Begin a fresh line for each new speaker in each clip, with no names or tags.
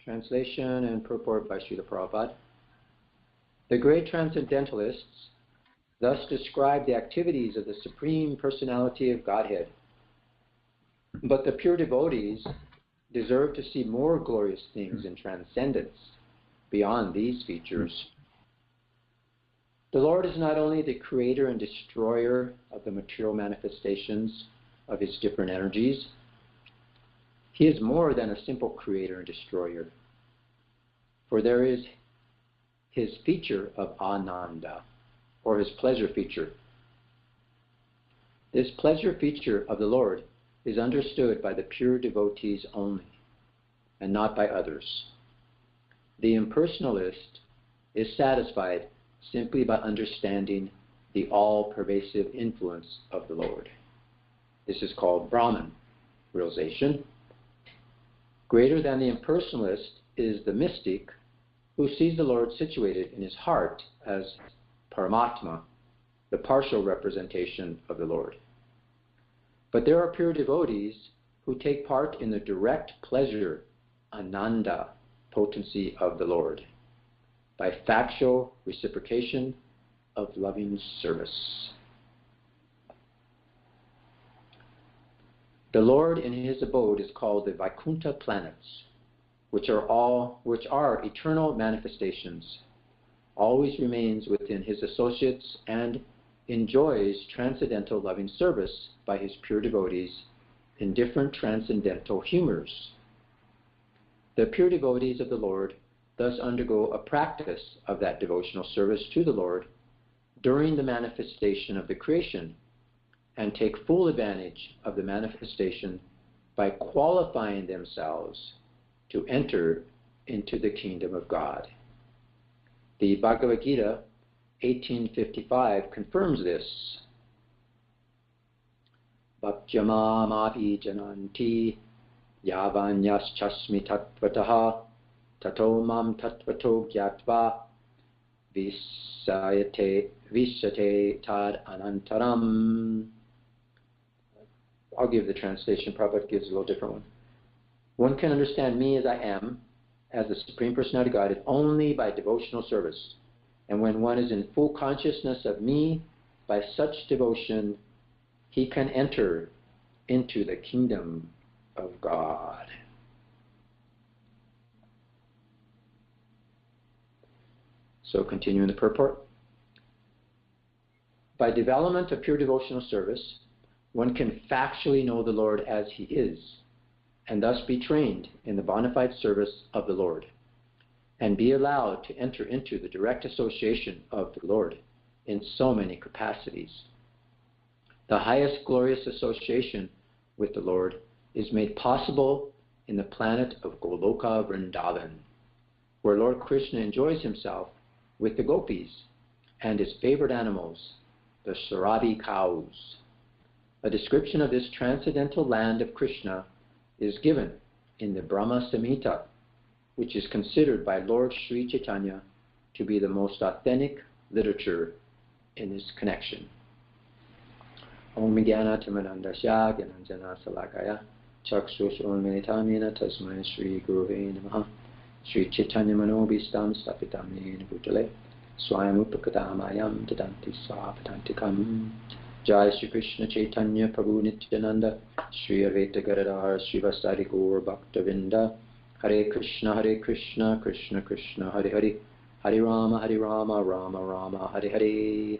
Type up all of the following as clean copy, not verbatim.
Translation and purport by Srila Prabhupada. The great transcendentalists thus describe the activities of the Supreme Personality of Godhead. But the pure devotees deserve to see more glorious things in transcendence beyond these features. The Lord is not only the creator and destroyer of the material manifestations of his different energies, he is more than a simple creator and destroyer. For there is his feature of Ananda, or his pleasure feature. This pleasure feature of the Lord is understood by the pure devotees only, and not by others. The impersonalist is satisfied simply by understanding the all-pervasive influence of the Lord. This is called Brahman realization. Greater than the impersonalist is the mystic who sees the Lord situated in his heart as Paramatma, the partial representation of the Lord. But there are pure devotees who take part in the direct pleasure, Ananda, potency of the Lord, by factual reciprocation of loving service. The Lord in his abode is called the Vaikuntha planets, which are eternal manifestations, always remains within his associates, and enjoys transcendental loving service by his pure devotees in different transcendental humors. The pure devotees of the Lord thus undergo a practice of that devotional service to the Lord during the manifestation of the creation, and take full advantage of the manifestation by qualifying themselves to enter into the kingdom of God. The Bhagavad Gita 1855 confirms this. Bhaktyamamapi jananti yavanyaschasmi tatvataha tato mam tatvato gyatva visyate tad anantaram. I'll give the translation. Prabhupada gives a little different one. One can understand me as I am, as the Supreme Personality of Godhead, only by devotional service. And when one is in full consciousness of me, by such devotion, he can enter into the kingdom of God. So continuing the purport. By development of pure devotional service, one can factually know the Lord as he is, and thus be trained in the bona fide service of the Lord, and be allowed to enter into the direct association of the Lord in so many capacities. The highest glorious association with the Lord is made possible in the planet of Goloka Vrindavan, where Lord Krishna enjoys himself with the gopis and his favorite animals, the Sarabi cows. A description of this transcendental land of Krishna is given in the Brahma Samhita, which is considered by Lord Sri Chaitanya to be the most authentic literature in this connection. Om Jnana Timanandasya Gyananjana Salakaya Chakshus Unmilitamina Tasmai Sri Guruve Namaha Sri Chaitanya Manobhistam Stapitam Yena Bhutale Swayam Upakadamayam Tadanti Swapadantikam. Jai Shri Krishna Chaitanya Prabhu Nityananda Shri Advaita Gadadhar Shri Vasari Gaur Bhaktavinda Hare Krishna Krishna Krishna Hare Hare Hare Rama Rama Rama Hare Hare.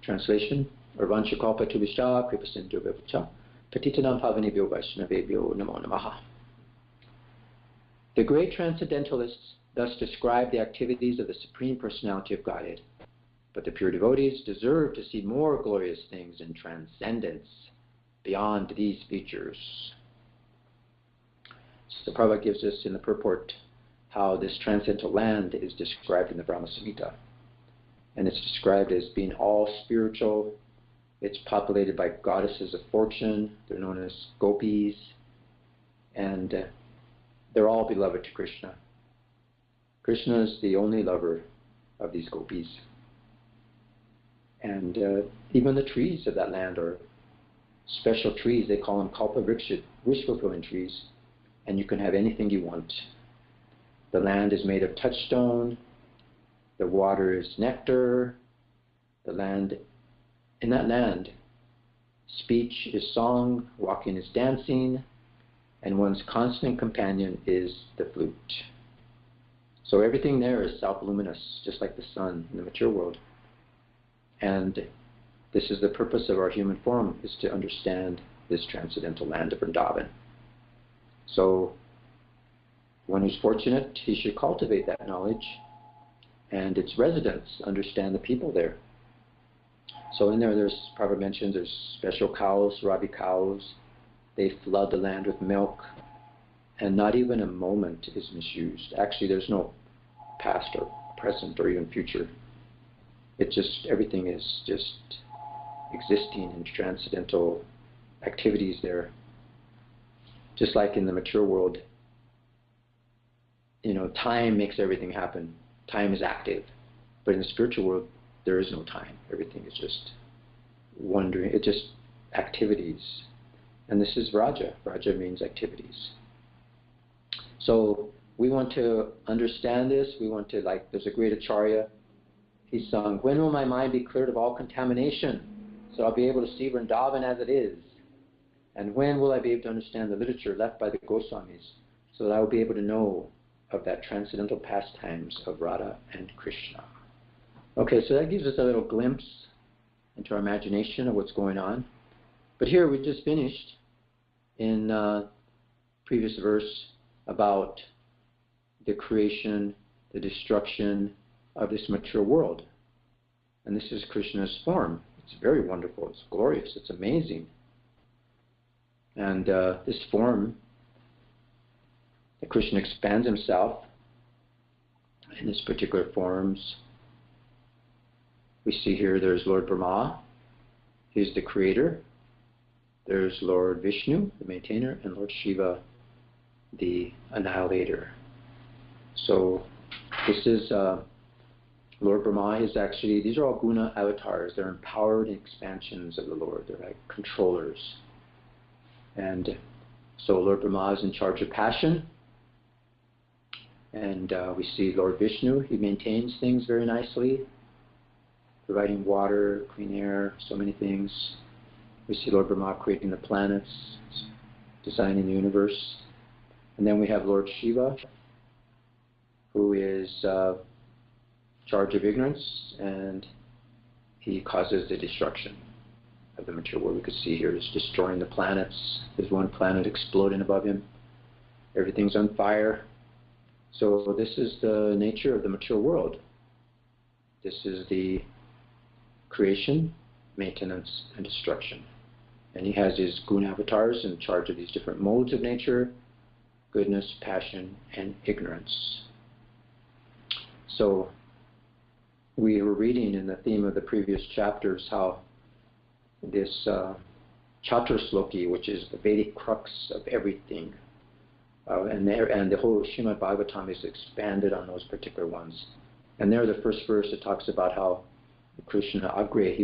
Translation. Arvancha Kalpa Tubishta Kripa Sindhu Vivacha Patitanam Pavanebhyo Vaishnavebhyo Namo Namaha. The great transcendentalists thus describe the activities of the Supreme Personality of Godhead. But the pure devotees deserve to see more glorious things in transcendence beyond these features. So Prabhupada gives us in the purport how this transcendental land is described in the Brahma Samhita. And it's described as being all spiritual. It's populated by goddesses of fortune. They're known as gopis. And they're all beloved to Krishna. Krishna is the only lover of these gopis. And even the trees of that land are special trees. They call them kalpa vriksha, wish-fulfilling trees. And you can have anything you want. The land is made of touchstone. The water is nectar. The land, in that land, speech is song, walking is dancing, and one's constant companion is the flute. So everything there is self-luminous, just like the sun in the mature world. And this is the purpose of our human form, is to understand this transcendental land of Vrindavan. So one who's fortunate, he should cultivate that knowledge, and its residents understand the people there. So in there, there's, Prabhu mentioned, there's special cows, Ravi cows. They flood the land with milk, and not even a moment is misused. Actually, there's no past or present or even future. It just, everything is just existing in transcendental activities there. Just like in the mature world, time makes everything happen. Time is active. But in the spiritual world, there is no time. Everything is just wandering. It's just activities. And this is Vraja. Vraja means activities. So we want to understand this. We want to, there's a great Acharya. He sung, "When will my mind be cleared of all contamination, so I'll be able to see Vrindavan as it is? And when will I be able to understand the literature left by the Goswamis, so that I will be able to know of that transcendental pastimes of Radha and Krishna?" Okay, so that gives us a little glimpse into our imagination of what's going on. But here we just finished in previous verse about the creation, the destruction of this mature world. And this is Krishna's form. It's very wonderful. It's glorious. It's amazing. And this form, that Krishna expands himself in this particular forms. We see here there's Lord Brahma. He's the creator. There's Lord Vishnu, the maintainer, and Lord Shiva, the annihilator. So this is Lord Brahma is actually, these are all guna avatars. They're empowered expansions of the Lord. They're like controllers. And so Lord Brahma is in charge of passion. And we see Lord Vishnu, he maintains things very nicely, providing water, clean air, so many things. We see Lord Brahma creating the planets, designing the universe. And then we have Lord Shiva, who is in charge of ignorance, and he causes the destruction of the mature world. We could see here is destroying the planets. There's one planet exploding above him. Everything's on fire. So this is the nature of the mature world. This is the creation, maintenance, and destruction. And he has his guna avatars in charge of these different modes of nature: goodness, passion, and ignorance. So we were reading in the theme of the previous chapters how this Chaturshloki, which is the Vedic crux of everything, and the whole Srimad Bhagavatam is expanded on those particular ones. And there, the first verse, it talks about how Krishna Agre, he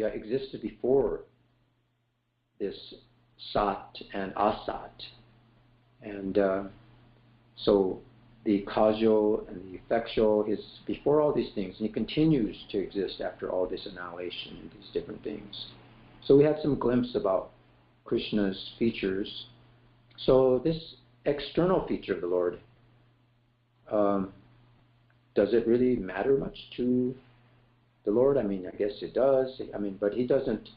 existed before this Sat and Asat. And so the causal and the effectual is before all these things, and he continues to exist after all this annihilation and these different things. So we had some glimpse about Krishna's features. So this external feature of the Lord, does it really matter much to the Lord? I mean, I guess it does. But he doesn't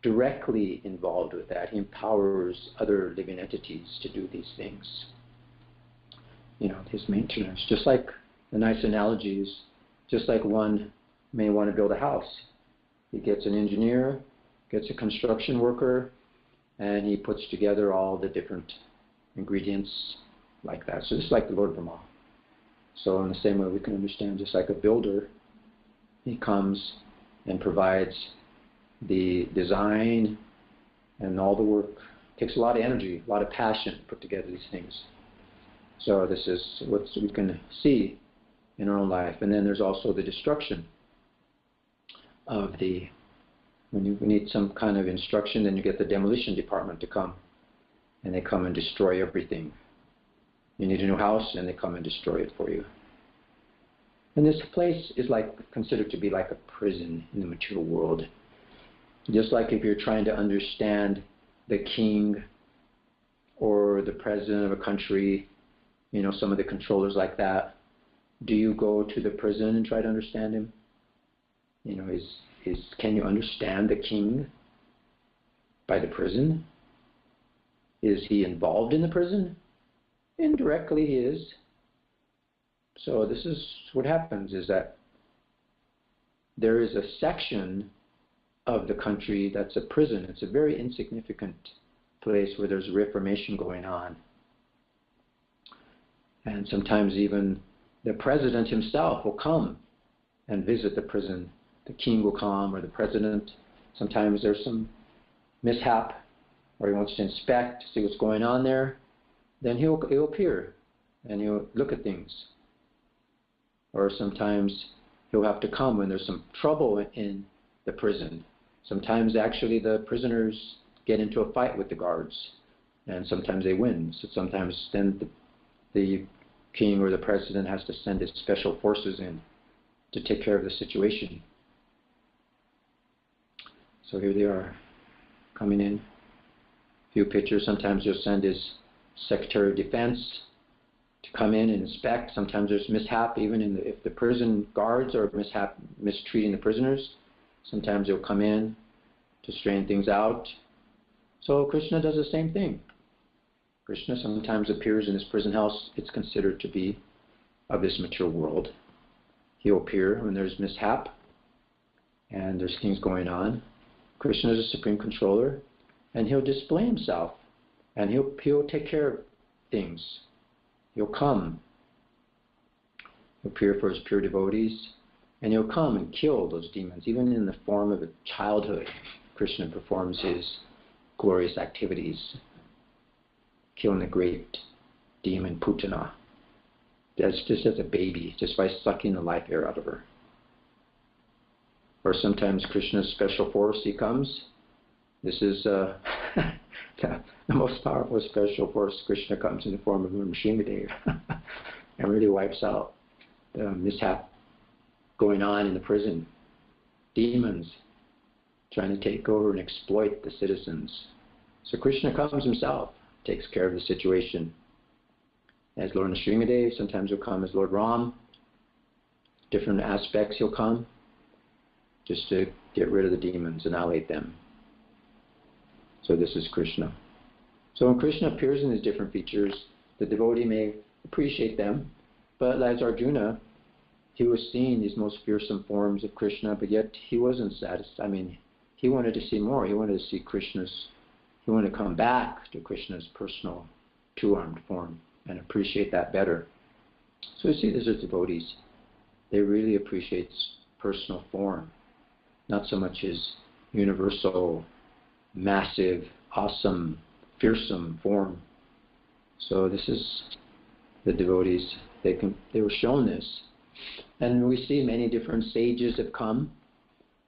directly involved with that. He empowers other living entities to do these things. His maintenance. Just like the nice analogies, just like one may want to build a house. He gets an engineer, gets a construction worker, and he puts together all the different ingredients like that. So just like the Lord Brahma. So in the same way we can understand, just like a builder, he comes and provides the design and all the work. It takes a lot of energy, a lot of passion to put together these things. So this is what we can see in our own life. And then there's also the destruction of when you need some kind of instruction, then you get the demolition department to come, and they come and destroy everything. You need a new house, and they come and destroy it for you. And this place is considered to be like a prison in the material world. Just like if you're trying to understand the king or the president of a country, some of the controllers like that, do you go to the prison and try to understand him? Can you understand the king by the prison? Is he involved in the prison? Indirectly he is. So this is what happens, is that there is a section of the country that's a prison. It's a very insignificant place where there's reformation going on. And sometimes even the president himself will come and visit the prison. The king will come, or the president. Sometimes there's some mishap, or he wants to inspect, see what's going on there. Then he'll appear and he'll look at things. Or sometimes he'll have to come when there's some trouble in the prison. Sometimes actually the prisoners get into a fight with the guards, and sometimes they win. So sometimes then the king or the president has to send his special forces in to take care of the situation. So here they are, coming in. A few pictures. Sometimes he'll send his Secretary of Defense to come in and inspect. Sometimes there's mishap, even if the prison guards are mistreating the prisoners. Sometimes he'll come in to straighten things out. So Krishna does the same thing. Krishna sometimes appears in this prison house. It's considered to be of this material world. He'll appear when there's mishap and there's things going on. Krishna is a supreme controller, and he'll display himself, and he'll take care of things. He'll come. He'll appear for his pure devotees, and he'll come and kill those demons. Even in the form of a childhood, Krishna performs his glorious activities, killing the great demon Putana. That's just as a baby, just by sucking the life air out of her. Or sometimes Krishna's special force, he comes. This is the most powerful special force. Krishna comes in the form of Lord Nrsimhadev and really wipes out the mishap going on in the prison. Demons trying to take over and exploit the citizens. So Krishna comes himself, takes care of the situation. As Lord Nrsimhadev, sometimes he'll come as Lord Ram. Different aspects he'll come, just to get rid of the demons, annihilate them. So this is Krishna. So when Krishna appears in his different features, the devotee may appreciate them, but as Arjuna, he was seeing these most fearsome forms of Krishna, but yet he wasn't satisfied. He wanted to see more. He wanted to see he wanted to come back to Krishna's personal two-armed form and appreciate that better. So you see, these are devotees. They really appreciate personal form, not so much his universal, massive, awesome, fearsome form. So this is the devotees. They were shown this. And we see many different sages have come.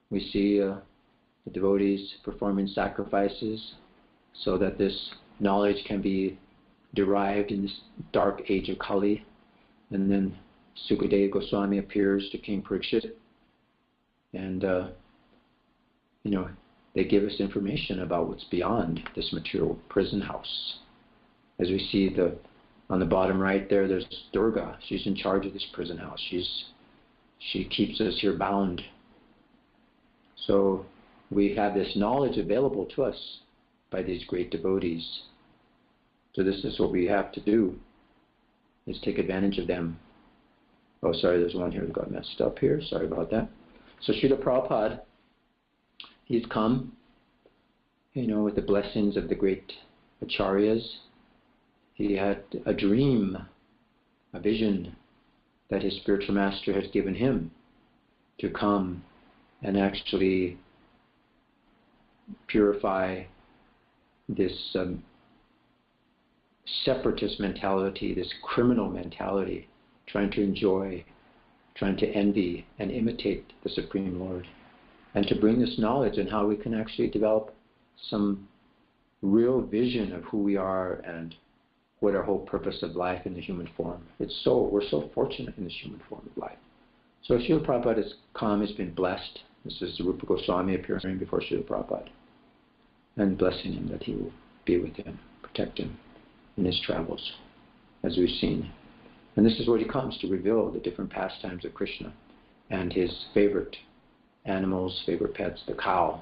We see the devotees performing sacrifices so that this knowledge can be derived in this dark age of Kali. And then Sukadeva Goswami appears to King Parikshit, and they give us information about what's beyond this material prison house. As we see on the bottom right there's Durga. She's in charge of this prison house. She keeps us here bound. So we have this knowledge available to us by these great devotees. So this is what we have to do, is take advantage of them. Oh, sorry, there's one here that got messed up here. Sorry about that. So Srila Prabhupada, he's come, with the blessings of the great acharyas. He had a dream, a vision that his spiritual master has given him to come and actually purify this separatist mentality, this criminal mentality, trying to enjoy, trying to envy and imitate the Supreme Lord, and to bring this knowledge and how we can actually develop some real vision of who we are and what our whole purpose of life in the human form. We're so fortunate in this human form of life. So Srila Prabhupada has come, has been blessed. This is Rupa Goswami appearing before Srila Prabhupada and blessing him that he will be with him, protect him in his travels, as we've seen. And this is where he comes to reveal the different pastimes of Krishna and his favorite animals, favorite pets, the cow.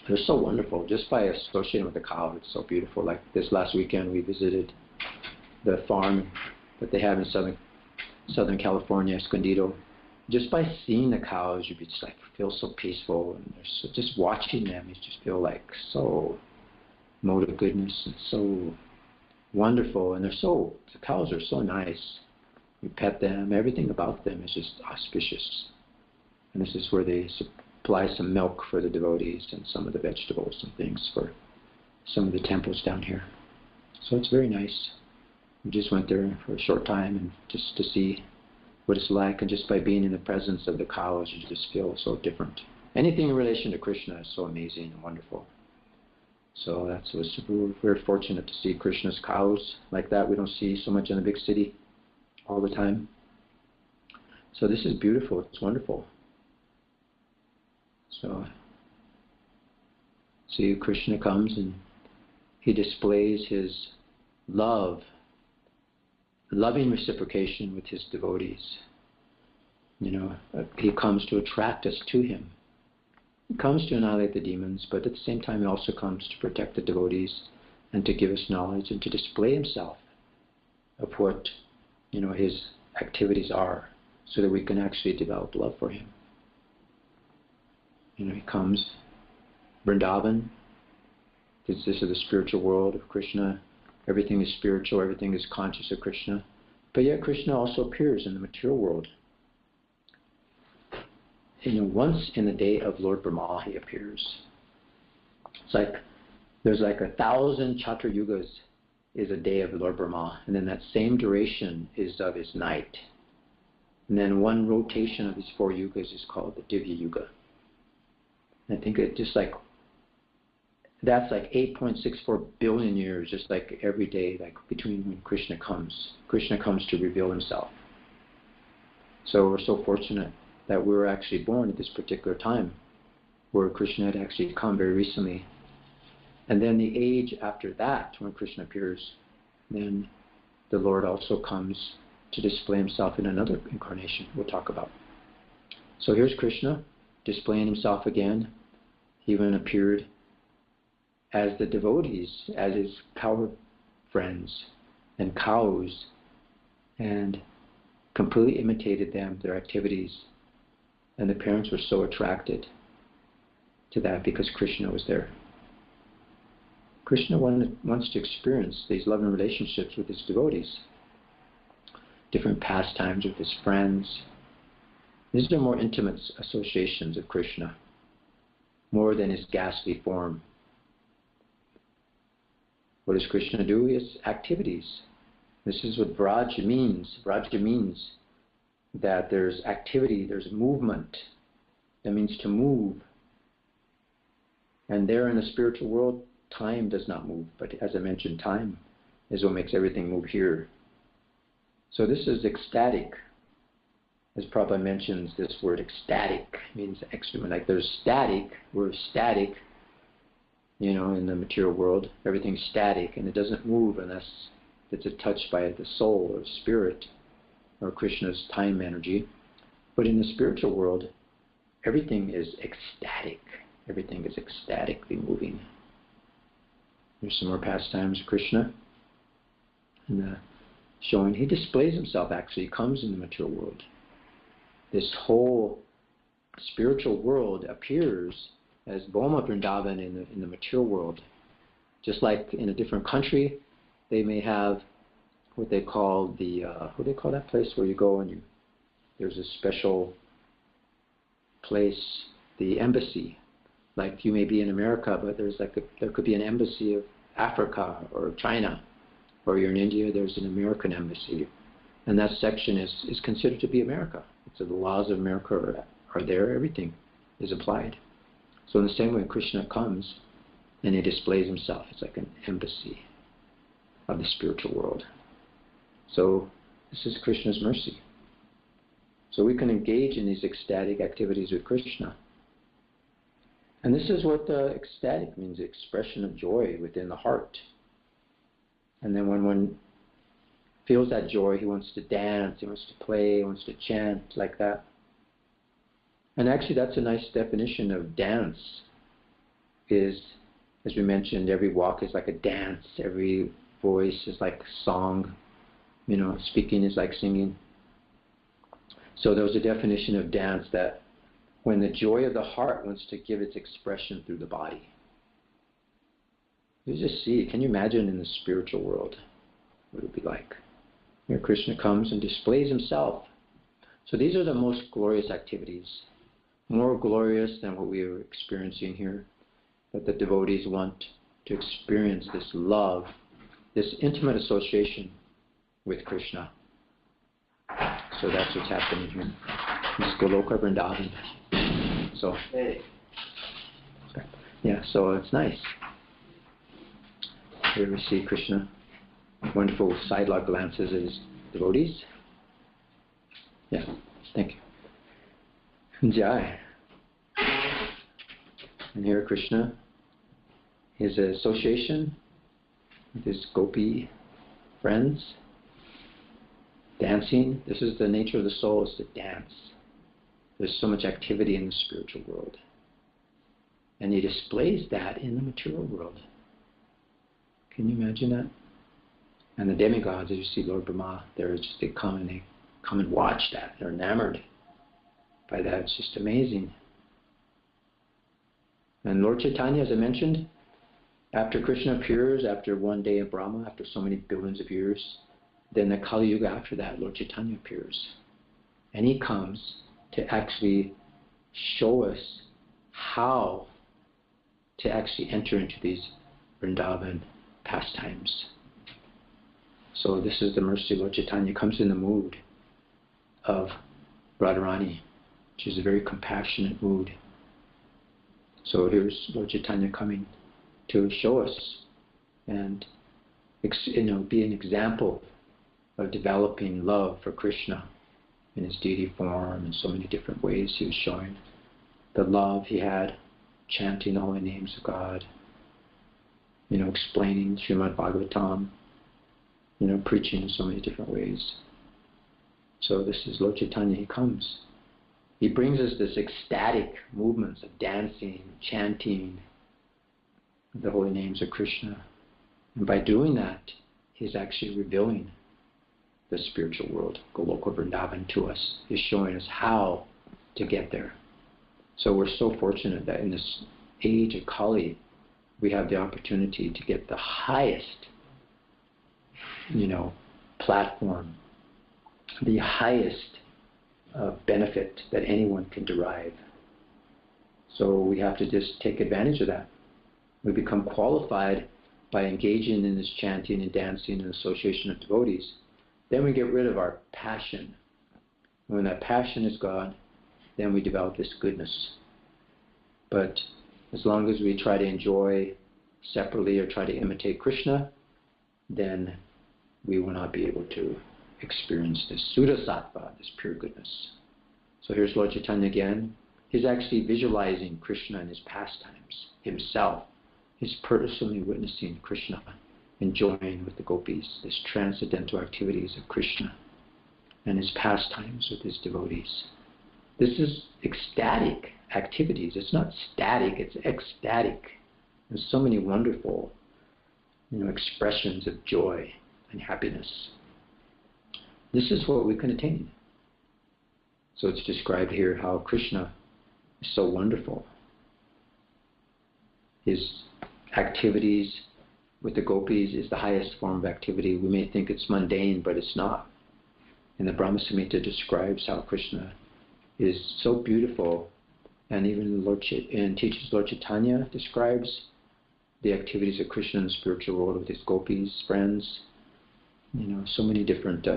They're so wonderful. Just by associating with the cow, it's so beautiful. Like this last weekend, we visited the farm that they have in Southern California, Escondido. Just by seeing the cows, you just like feel so peaceful, and just watching them, you just feel like so mode of goodness and so wonderful. And the cows are so nice. You pet them, everything about them is just auspicious. And this is where they supply some milk for the devotees and some of the vegetables and things for some of the temples down here. So it's very nice. We just went there for a short time and just to see what it's like, and just by being in the presence of the cows, you just feel so different. Anything in relation to Krishna is so amazing and wonderful. So we're very fortunate to see Krishna's cows like that. We don't see so much in a big city all the time. So this is beautiful. It's wonderful. So see, Krishna comes and he displays his loving reciprocation with his devotees. He comes to attract us to him. He comes to annihilate the demons, but at the same time he also comes to protect the devotees and to give us knowledge and to display himself of what his activities are, so that we can actually develop love for him. He comes, Vrindavan, this is the spiritual world of Krishna. Everything is spiritual, everything is conscious of Krishna. But yet Krishna also appears in the material world. Once in the day of Lord Brahma he appears. It's like there's like 1,000 Chatra Yugas is a day of Lord Brahma, and then that same duration is of his night. And then one rotation of these 4 yugas is called the Divya Yuga. And I think it just like that's like 8.64 billion years, just like every day, like between when Krishna comes. Krishna comes to reveal himself. So we're so fortunate that we were actually born at this particular time, where Krishna had actually come very recently. And then the age after that, when Krishna appears, then the Lord also comes to display himself in another incarnation we'll talk about. So here's Krishna displaying himself again. He even appeared as the devotees, as his cow friends and cows, and completely imitated them, their activities. And the parents were so attracted to that because Krishna was there. Krishna wants to experience these loving relationships with his devotees, different pastimes with his friends. These are more intimate associations of Krishna, more than his ghastly form. What does Krishna do? His activities. This is what Vraja means. Vraja means that there's activity, there's movement. That means to move. And there in the spiritual world, time does not move. But as I mentioned, time is what makes everything move here. So this is ecstatic. As Prabhupada mentions, this word ecstatic means extreme. Like there's static, we're static, in the material world. Everything's static and it doesn't move unless it's touched by the soul or spirit or Krishna's time energy. But in the spiritual world, everything is ecstatic. Everything is ecstatically moving. There's some more pastimes of Krishna. And showing, he displays himself actually, he comes in the material world. This whole spiritual world appears as Bhoma Vrindavan in the material world. Just like in a different country, they may have what they call what do they call that place where you go and there's a special place, the embassy. Like you may be in America, but there could be an embassy of Africa or China, or you're in India, there's an American embassy. And that section is considered to be America. So the laws of America are there, everything is applied. So in the same way, Krishna comes and he displays himself. It's like an embassy. of the spiritual world. So this is Krishna's mercy. So we can engage in these ecstatic activities with Krishna. And this is what ecstatic means, the expression of joy within the heart. And then when one feels that joy, he wants to dance, he wants to play, he wants to chant like that. And actually that's a nice definition of dance, is, as we mentioned, every walk is like a dance, every voice is like song, speaking is like singing. So there was a definition of dance that when the joy of the heart wants to give its expression through the body. You just see, can you imagine in the spiritual world what it would be like? Here Krishna comes and displays himself. So these are the most glorious activities, more glorious than what we are experiencing here, that the devotees want to experience this love, this intimate association with Krishna. So that's what's happening here. This Goloka Vrindavan. So, yeah, so it's nice. Here we see Krishna, wonderful sidelong glances at his devotees. Yeah, thank you. Jai. And here Krishna, his association with his gopi friends, dancing. This is the nature of the soul, is to dance. There's so much activity in the spiritual world. And he displays that in the material world. Can you imagine that? And the demigods, as you see Lord Brahma, they come and watch that. They're enamored by that. It's just amazing. And Lord Chaitanya, as I mentioned, after Krishna appears, after one day of Brahma, after so many billions of years, then the Kali Yuga after that, Lord Chaitanya appears. And he comes to actually show us how to actually enter into these Vrindavan pastimes. So this is the mercy of Lord Chaitanya. Comes in the mood of Radharani, which is a very compassionate mood. So here's Lord Chaitanya coming to show us and be an example of developing love for Krishna in his deity form in so many different ways. He was showing the love he had, chanting the holy names of God, explaining Srimad Bhagavatam, preaching in so many different ways. So this is Lord Chaitanya, he comes. He brings us this ecstatic movements of dancing, chanting the holy names of Krishna. And by doing that, he's actually revealing the spiritual world, Goloka Vrindavan, to us. He's showing us how to get there. So we're so fortunate that in this age of Kali, we have the opportunity to get the highest, platform, the highest benefit that anyone can derive. So we have to just take advantage of that. We become qualified by engaging in this chanting and dancing and association of devotees. Then we get rid of our passion. When that passion is gone, then we develop this goodness. But as long as we try to enjoy separately or try to imitate Krishna, then we will not be able to experience this Suddha Sattva, this pure goodness. So here's Lord Chaitanya again. He's actually visualizing Krishna in his pastimes himself. He's personally witnessing Krishna enjoying with the gopis, this transcendental activities of Krishna and his pastimes with his devotees. This is ecstatic activities. It's not static, it's ecstatic. There's so many wonderful, expressions of joy and happiness. This is what we can attain. So it's described here how Krishna is so wonderful. His activities with the gopis is the highest form of activity. We may think it's mundane, but it's not. And the Brahma Samhita describes how Krishna is so beautiful, and even teaches Lord Chaitanya describes the activities of Krishna in the spiritual world with his gopis, friends. So many different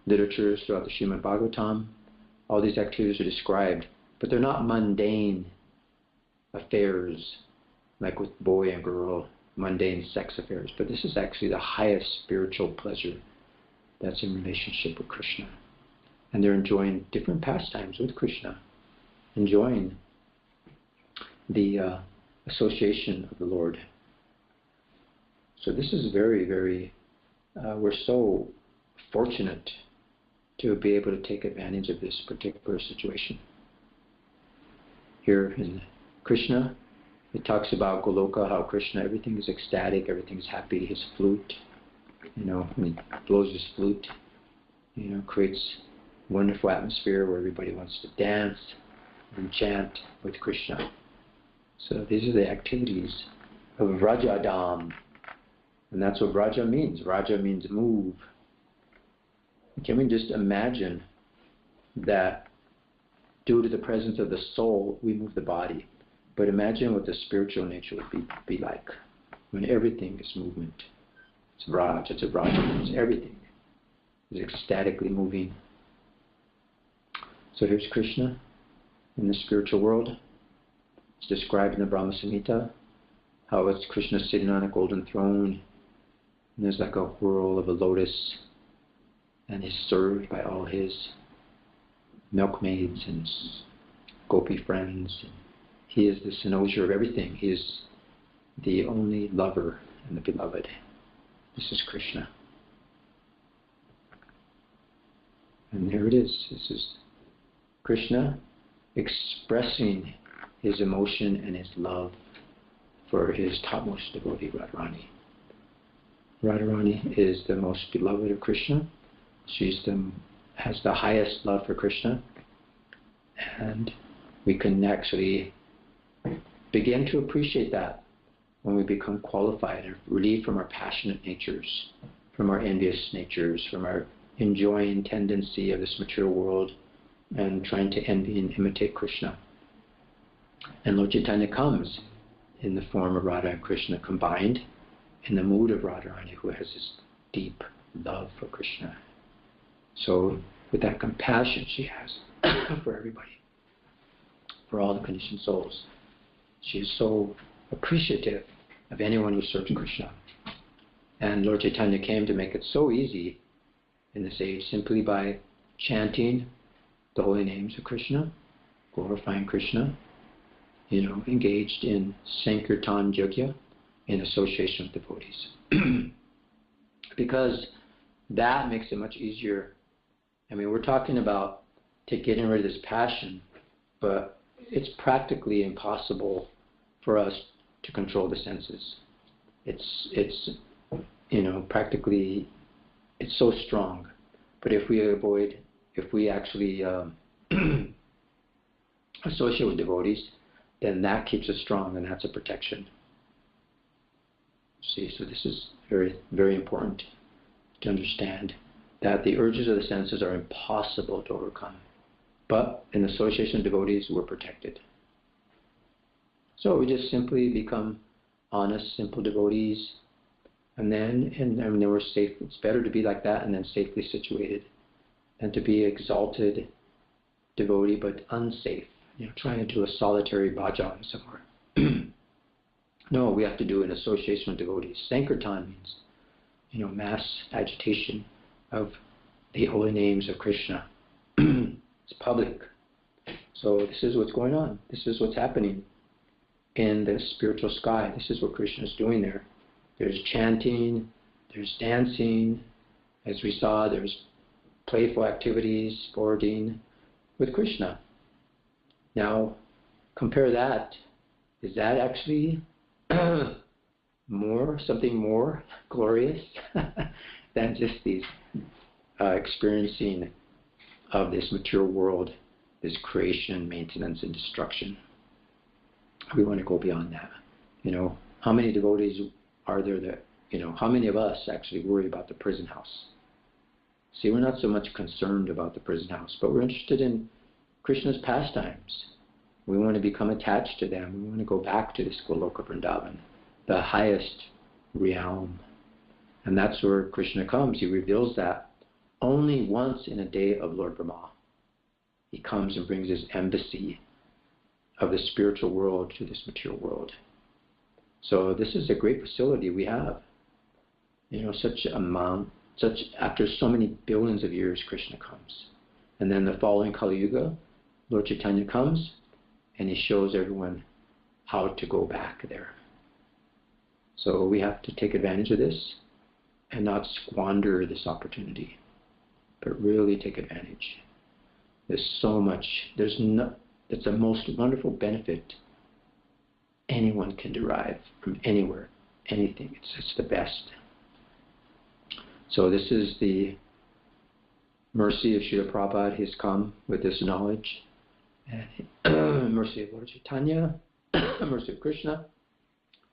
literatures throughout the Srimad Bhagavatam. All these activities are described, but they're not mundane affairs like with boy and girl mundane sex affairs. But this is actually the highest spiritual pleasure that's in relationship with Krishna. And they're enjoying different pastimes with Krishna, enjoying the association of the Lord. So this is very, very, we're so fortunate to be able to take advantage of this particular situation. Here in Krishna, it talks about Goloka, how Krishna, everything is ecstatic, everything is happy. His flute, when he blows his flute, creates a wonderful atmosphere where everybody wants to dance and chant with Krishna. So these are the activities of Rajadam. And that's what Raja means. Raja means move. Can we just imagine that due to the presence of the soul, we move the body? But imagine what the spiritual nature would be like when everything is movement. It's Raj, it's a Raja, it's everything is ecstatically moving. So here's Krishna in the spiritual world. It's described in the Brahma Samhita, how it's Krishna sitting on a golden throne, and there's like a whirl of a lotus, and he's served by all his milkmaids and gopi friends. He is the cynosure of everything. He is the only lover and the beloved. This is Krishna. And there it is. This is Krishna expressing his emotion and his love for his topmost devotee, Radharani. Radharani is the most beloved of Krishna. She has the highest love for Krishna. And we can actually begin to appreciate that when we become qualified and relieved from our passionate natures, from our envious natures, from our enjoying tendency of this material world and trying to envy and imitate Krishna. And Lord Chaitanya comes in the form of Radha and Krishna combined in the mood of Radharani, who has this deep love for Krishna. So with that compassion she has for everybody, for all the conditioned souls, she is so appreciative of anyone who serves Krishna. And Lord Chaitanya came to make it so easy in this age, simply by chanting the holy names of Krishna, glorifying Krishna, engaged in Sankirtan Yogya, in association with devotees. Because that makes it much easier. I mean, we're talking about getting rid of this passion, but it's practically impossible for us to control the senses. It's practically, it's so strong. But if we actually associate with devotees, then that keeps us strong, and that's a protection. See, so this is very, very important to understand that the urges of the senses are impossible to overcome. But in association with devotees, we're protected. So we just simply become honest, simple devotees, and then we're safe. It's better to be like that and then safely situated than to be exalted devotee but unsafe, trying to do a solitary bhajan somewhere. No, we have to do an association with devotees. Sankirtan means, mass agitation of the holy names of Krishna. It's public. So this is what's going on. This is what's happening in the spiritual sky. This is what Krishna is doing there. There's chanting, there's dancing. As we saw, there's playful activities, sporting with Krishna. Now, compare that. Is that actually something more glorious than just these experiencing of this material world, this creation, maintenance, and destruction? We want to go beyond that. How many devotees are there that, how many of us actually worry about the prison house? See, we're not so much concerned about the prison house, but we're interested in Krishna's pastimes. We want to become attached to them. We want to go back to this Goloka Vrindavan, the highest realm. And that's where Krishna comes. He reveals that only once in a day of Lord Brahma. He comes and brings his embassy of the spiritual world to this material world. So this is a great facility we have. After so many billions of years, Krishna comes. And then the following Kali Yuga, Lord Chaitanya comes and he shows everyone how to go back there. So we have to take advantage of this and not squander this opportunity, but really take advantage. There's so much, it's the most wonderful benefit anyone can derive from anywhere, anything. It's the best. So this is the mercy of Srila Prabhupada. He's come with this knowledge. And mercy of Lord Chaitanya, mercy of Krishna,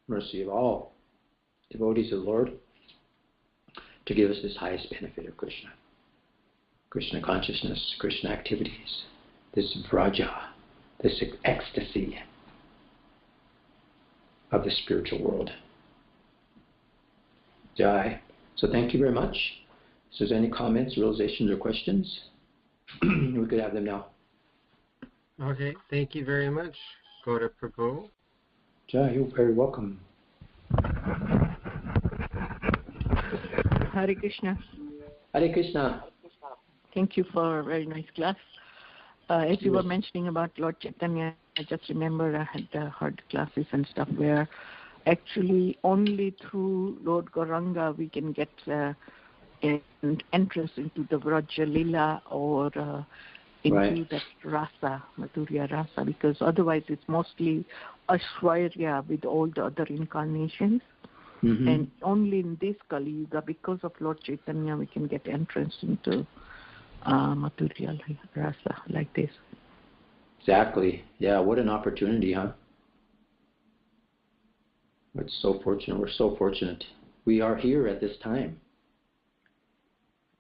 mercy of all devotees of the Lord, to give us this highest benefit of Krishna. Krishna consciousness, Krishna activities, this vraja, this ecstasy of the spiritual world. Jai. So thank you very much. So if there's any comments, realizations, or questions, we could have them now.
Okay, thank you very much, Gauda Prabhu.
Jai, you're very welcome.
Hare Krishna.
Hare Krishna.
Thank you for a very nice class. As you were mentioning about Lord Chaitanya, I just remember I had heard classes and stuff where actually only through Lord Gauranga we can get an entrance into the Vraja Lila or into that rasa, Madhurya rasa, because otherwise it's mostly Aishwarya with all the other incarnations. Mm-hmm. And only in this Kali Yuga, because of Lord Chaitanya, we can get entrance into Madhurya rasa like this.
Exactly. Yeah, what an opportunity, huh? It's so fortunate. We're so fortunate. We are here at this time.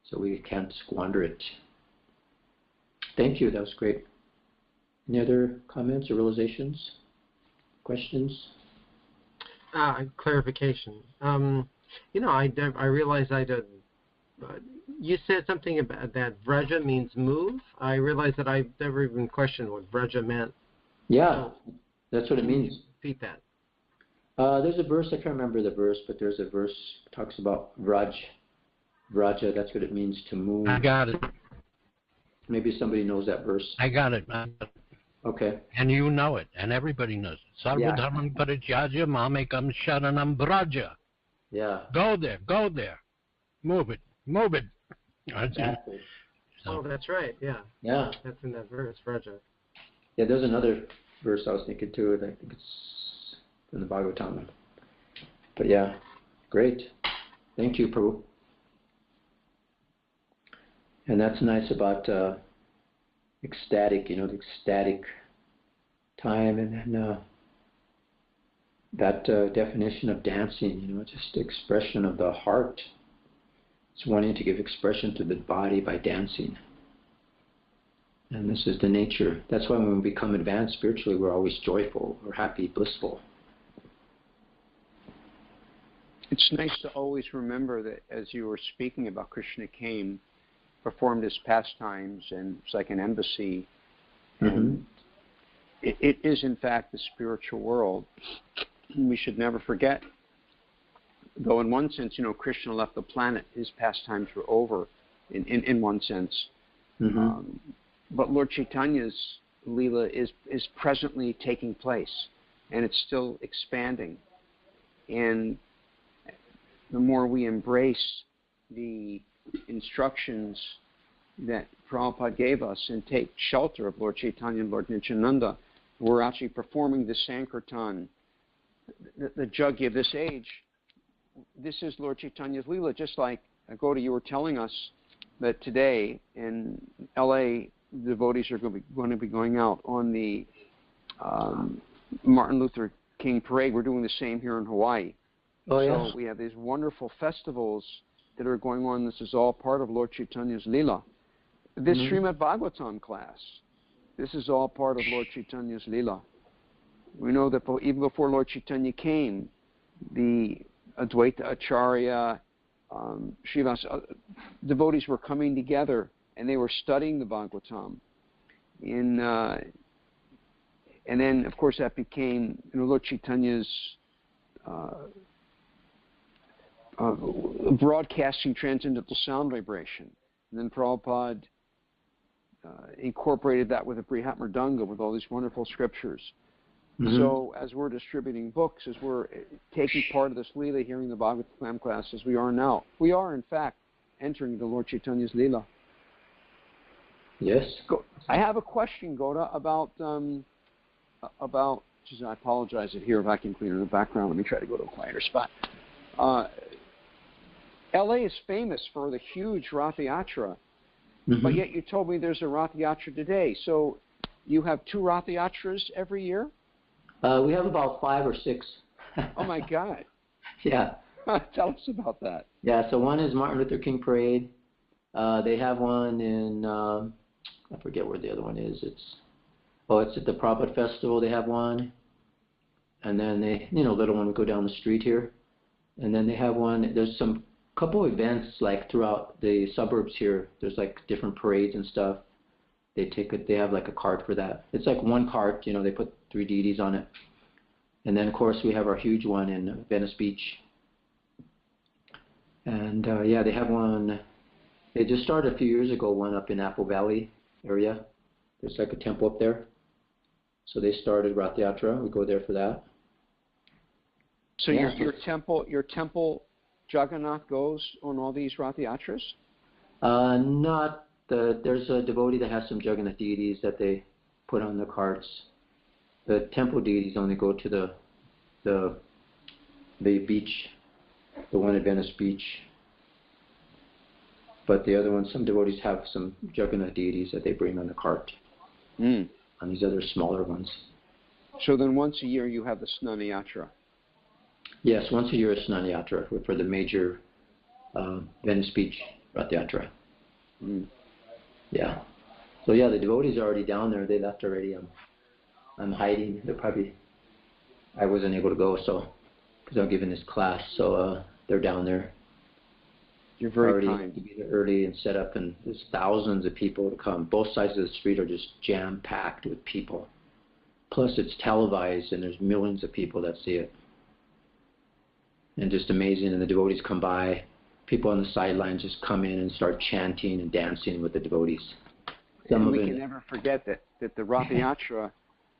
So we can't squander it. Thank you. That was great. Any other comments or realizations? Questions?
Clarification. I realized you said something about that Vraja means move. I realized that I've never even questioned what Vraja meant.
Yeah, that's what it means.
Repeat that.
There's a verse, I can't remember the verse, but there's a verse that talks about Vraja, that's what it means to move.
I got it.
Maybe somebody knows that verse.
I got it.
Okay.
And you know it, and everybody knows it. Sarvadharman Parityajya Mamekam Sharanam Vraja.
Yeah.
Go there. Move it.
Exactly.
Oh, that's right, yeah.
Yeah.
That's in that verse, Vraja.
Yeah, there's another verse I was thinking too, I think it's in the Bhagavatam. But yeah, great. Thank you, Prabhu. And that's nice about ecstatic, the ecstatic time, and then that definition of dancing, just the expression of the heart. It's wanting to give expression to the body by dancing. And this is the nature. That's why when we become advanced spiritually, we're always joyful, we're happy, blissful.
It's nice to always remember that as you were speaking about Krishna came, performed his pastimes, and it's like an embassy.
Mm-hmm.
And it is, in fact, the spiritual world. We should never forget. Though in one sense, Krishna left the planet, his pastimes were over, in one sense.
Mm-hmm.
But Lord Chaitanya's Leela is presently taking place, and it's still expanding. And the more we embrace the instructions that Prabhupada gave us and take shelter of Lord Chaitanya and Lord Nityananda, we're actually performing the Sankirtan, the Jagya of this age. This is Lord Chaitanya's Leela, just like, Gauda, you were telling us that today in L.A., devotees are going to be going out on the Martin Luther King Parade. We're doing the same here in Hawaii.
Oh, yeah.
So we have these wonderful festivals that are going on. This is all part of Lord Chaitanya's Leela. This Srimad Bhagavatam class, this is all part of Lord Chaitanya's Leela. We know that even before Lord Chaitanya came, the Advaita Acharya, Srivas, devotees were coming together and they were studying the Bhagavatam. And then, of course, that became Lord Chaitanya's broadcasting transcendental sound vibration. And then Prabhupada incorporated that with the Brihat Mridanga with all these wonderful scriptures. Mm-hmm. So as we're distributing books, as we're taking part of this Leela, hearing the Bhagavatam class as we are now, we are in fact entering the Lord Chaitanya's Leela.
Yes.
I have a question, Gauda, about geez, I apologize if here a vacuum cleaner in the background. Let me try to go to a quieter spot. LA is famous for the huge Rath Yatra, mm-hmm. but yet you told me there's a Rath Yatra today. So you have 2 Rath Yatras every year?
We have about 5 or 6.
Oh my God.
Yeah.
Tell us about that.
Yeah, so one is Martin Luther King Parade. They have one in, I forget where the other one is. It's at the Prabhupada Festival. They have one. And then they, little one would go down the street here. And then they have one, there's some couple events like throughout the suburbs here. There's like different parades and stuff. They have like a cart for that. It's like one cart, they put 3 deities on it. And then of course we have our huge one in Venice Beach. And they have one, they just started a few years ago, one up in Apple Valley area. There's like a temple up there. So they started Rath Yatra. We go there for that.
So yeah. your temple Jagannath goes on all these Rath Yatras?
There's a devotee that has some Jagannath deities that they put on the carts. The temple deities only go to the beach, the one at Venice Beach. But the other ones, some devotees have some Jagannath deities that they bring on the cart. On these other smaller ones.
So then once a year you have the Snana Yatra?
Yes, once a year is Snana Yatra for the major Venice Beach Rath Yatra. Yeah. So yeah, the devotees are already down there. They left already. I'm hiding. I wasn't able to go, so because I'm giving this class, so they're down there.
You're very
already
kind.
To be there early and set up, and there's thousands of people to come. Both sides of the street are just jam-packed with people. Plus it's televised, and there's millions of people that see it. And just amazing, and the devotees come by. People on the sidelines just come in and start chanting and dancing with the devotees.
And we can never forget that the Rath Yatra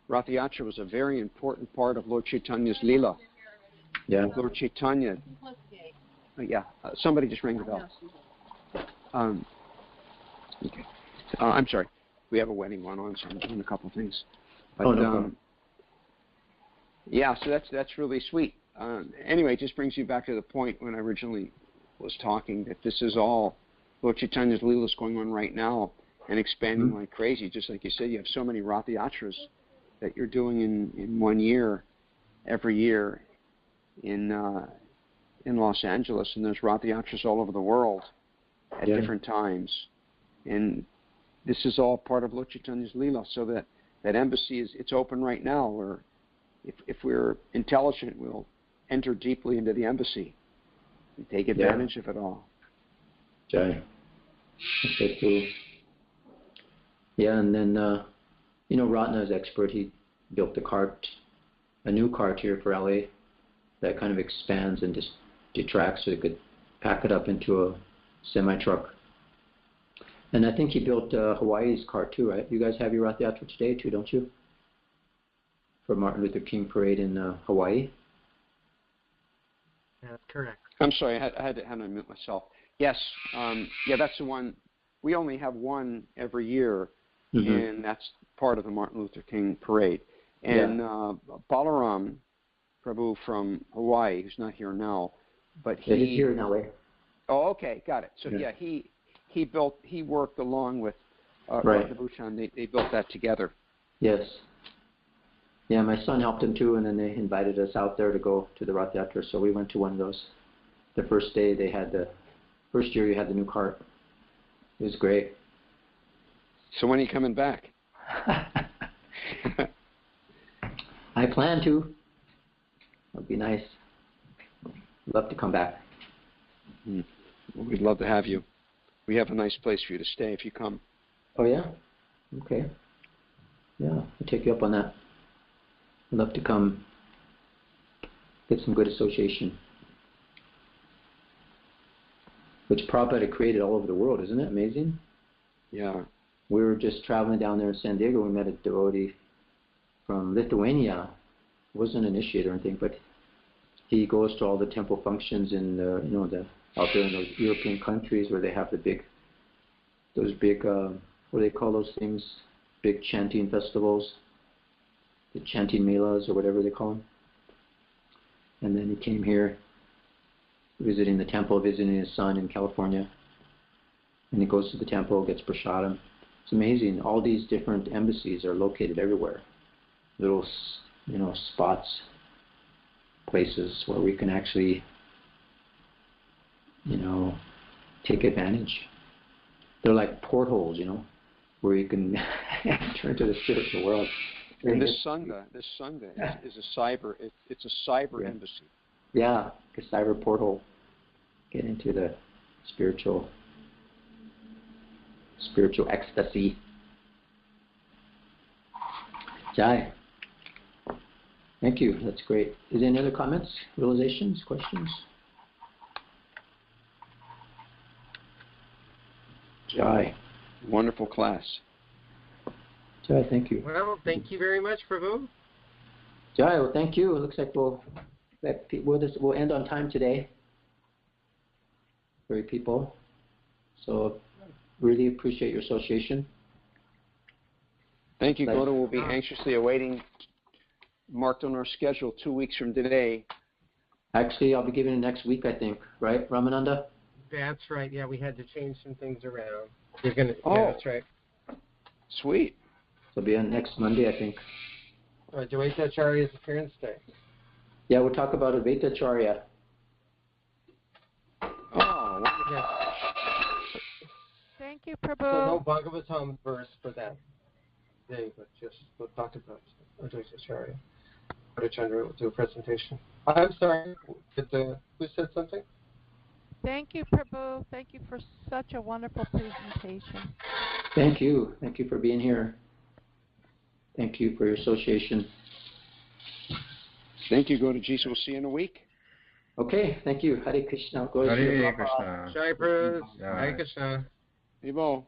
was a very important part of Lord Chaitanya's Leela.
Yeah.
Lord Chaitanya. Somebody just rang the bell. Okay. I'm sorry. We have a wedding going on, so I'm doing a couple things. But,
no problem.
Yeah, so that's really sweet. Anyway, it just brings you back to the point when I originally was talking that this is all Lord Chaitanya's Leela is going on right now and expanding like crazy. Just like you said, you have so many Rath Yatras that you're doing in 1 year, every year in Los Angeles, and there's Rath Yatras all over the world at different times. And this is all part of Lord Chaitanya's Leela, so that embassy it's open right now, or if we're intelligent, we'll enter deeply into the embassy and take advantage of it all.
Okay. Okay, cool. Yeah, and then, Ratna is expert. He built a new cart here for LA that kind of expands and just detracts so he could pack it up into a semi-truck. And I think he built Hawaii's cart too, right? You guys have your Rath Yatra today too, don't you? For Martin Luther King Parade in Hawaii?
That's correct.
I'm sorry, I had to unmute myself. Yes, that's the one. We only have one every year, and that's part of the Martin Luther King Parade. And Balaram Prabhu from Hawaii, who's not here now, but he's
here in LA.
Oh, okay, got it. So he worked along with Bhushan. They built that together.
Yes. Yeah, my son helped him too, and then they invited us out there to go to the Rath Yatra, so we went to one of those. The first day first year you had the new cart. It was great.
So when are you coming back?
I plan to. It'd be nice. Love to come back.
Well, we'd love to have you. We have a nice place for you to stay if you come.
Oh, yeah? Okay. Yeah, I'll take you up on that. I'd love to come get some good association. Which Prabhupada had created all over the world, isn't it amazing?
Yeah.
We were just traveling down there in San Diego. We met a devotee from Lithuania. He wasn't an initiate or anything, but he goes to all the temple functions in out there in those European countries where they have those big what do they call those things? Big chanting festivals, the chanting melas or whatever they call them. And then he came here, visiting the temple, visiting his son in California. And he goes to the temple, gets prasadam. It's amazing. All these different embassies are located everywhere. Little, spots, places where we can actually, take advantage. They're like portholes, where you can enter into the spiritual world.
And this Sangha is a cyber. It's a cyber embassy.
Yeah, a cyber portal. Get into the spiritual ecstasy. Jai. Thank you. That's great. Is there any other comments, realizations, questions? Jai.
Wonderful class.
Jai, thank you.
Well, thank you very much, Prabhu.
Jai, well, thank you. It looks like we'll end on time today. Great people. So, really appreciate your association.
Thank you, Gauda. We'll be anxiously awaiting, marked on our schedule, 2 weeks from today.
Actually, I'll be giving it next week, I think. Right, Ramananda?
That's right. Yeah, we had to change some things around. You're gonna.
Oh.
Yeah, that's right.
Sweet.
It'll be on next Monday, I think.
Advaita Acharya's appearance day.
Yeah, we'll talk about Advaita Acharya.
Oh, wonderful.
Yeah.
Thank you,
So
Prabhu.
no Bhagavatam verse for that day, but just we'll talk about Advaita Acharya. Gaudacandra will do a presentation. I'm sorry. Who said something?
Thank you, Prabhu. Thank you for such a wonderful presentation.
Thank you. Thank you for being here. Thank you for your association.
Thank you, Gauda Ji. So we'll see you in a week.
Okay, thank you. Hare Krishna.
Hare Krishna.
Jai Prabhu. Hare Krishna.
Vivo.